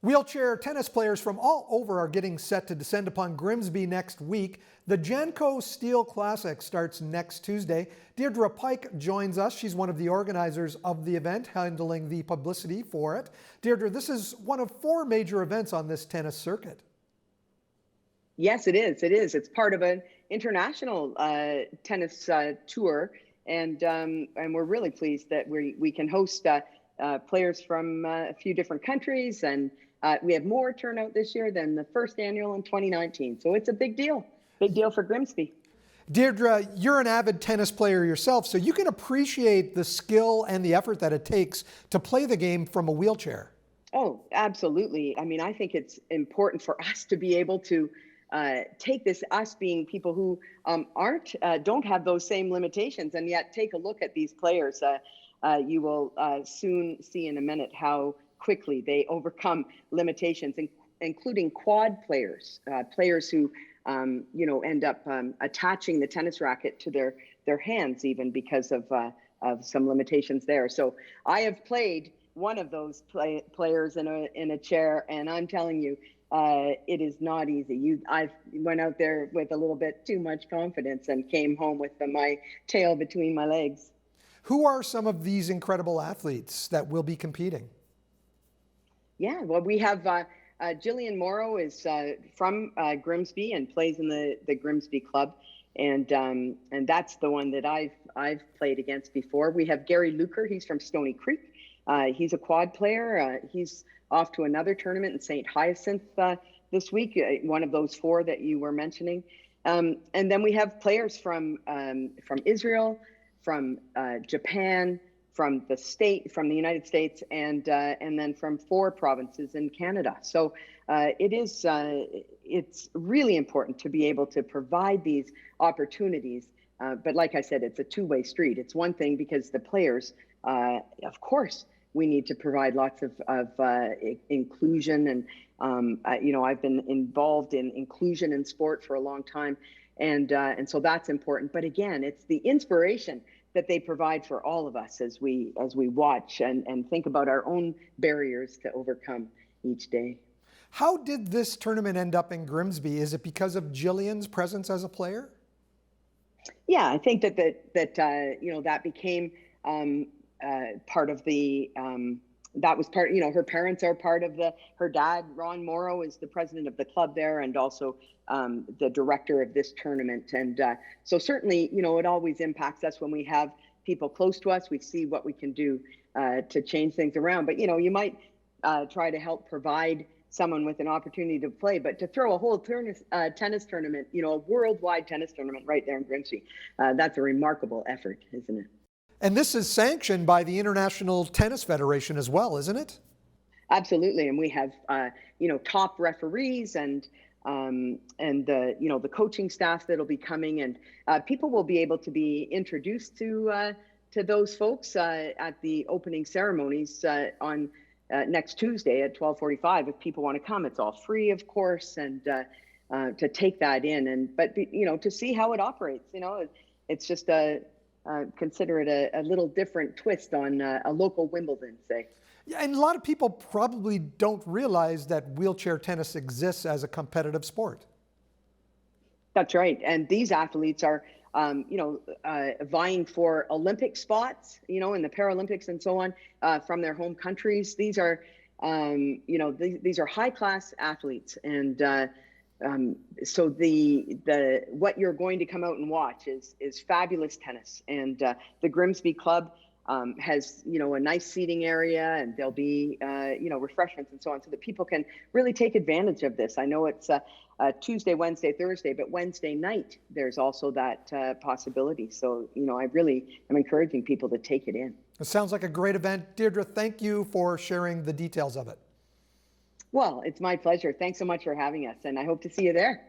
Wheelchair tennis players from all over are getting set to descend upon Grimsby next week. The Janko Steel Classic starts next Tuesday. Deirdre Pike joins us. She's one of the organizers of the event, handling the publicity for it. Deirdre, this is one of 4 major events on this tennis circuit. Yes, it is. It's part of an international tennis tour, and we're really pleased that we can host players from a few different countries, and we have more turnout this year than the first annual in 2019. So it's a big deal for Grimsby. Deirdre, you're an avid tennis player yourself, so you can appreciate the skill and the effort that it takes to play the game from a wheelchair. Oh, absolutely. I mean, I think it's important for us to be able to take this, us being people who don't have those same limitations, and yet take a look at these players. You will soon see in a minute how quickly they overcome limitations, including quad players, players who end up attaching the tennis racket to their hands even because of some limitations there. So I have played one of those players in a chair, and I'm telling you, it is not easy. I went out there with a little bit too much confidence and came home with my tail between my legs. Who are some of these incredible athletes that will be competing? Yeah, well, we have Jillian Morrow is from Grimsby and plays in the Grimsby club, and that's the one that I've played against before. We have Gary Luker. He's from Stony Creek. He's a quad player. He's off to another tournament in St. Hyacinth this week, one of those 4 that you were mentioning. And then we have players from Israel, from Japan, from the United States, and then from 4 provinces in Canada. So it's really important to be able to provide these opportunities. But like I said, it's a two-way street. It's one thing because the players, of course, we need to provide lots of inclusion, and I've been involved in inclusion in sport for a long time, and so that's important. But again, it's the inspiration that they provide for all of us as we watch and think about our own barriers to overcome each day. How did this tournament end up in Grimsby? Is it because of Jillian's presence as a player? Yeah, I think that became part of the. That was part, her parents are part of her dad, Ron Morrow, is the president of the club there and also the director of this tournament. And so certainly, it always impacts us when we have people close to us. We see what we can do to change things around. But, you might try to help provide someone with an opportunity to play, but to throw a whole tennis tournament, a worldwide tennis tournament right there in Grimsby, that's a remarkable effort, isn't it? And this is sanctioned by the International Tennis Federation as well, isn't it? Absolutely, and we have top referees and the coaching staff that'll be coming, and people will be able to be introduced to those folks at the opening ceremonies on next Tuesday at 12:45. If people want to come, it's all free, of course, and to take that in, but to see how it operates. It's just consider it a little different twist on a local Wimbledon, say. Yeah, and a lot of people probably don't realize that wheelchair tennis exists as a competitive sport. That's right. And these athletes are, vying for Olympic spots, in the Paralympics and so on, from their home countries. These are, these are high-class athletes, and so the what you're going to come out and watch is fabulous tennis, and the Grimsby Club has a nice seating area, and there'll be refreshments and so on, so that people can really take advantage of this. I know it's Tuesday, Wednesday, Thursday, but Wednesday night there's also that possibility. So I really am encouraging people to take it in. It sounds like a great event. Deirdre, thank you for sharing the details of it. Well, it's my pleasure. Thanks so much for having us, and I hope to see you there.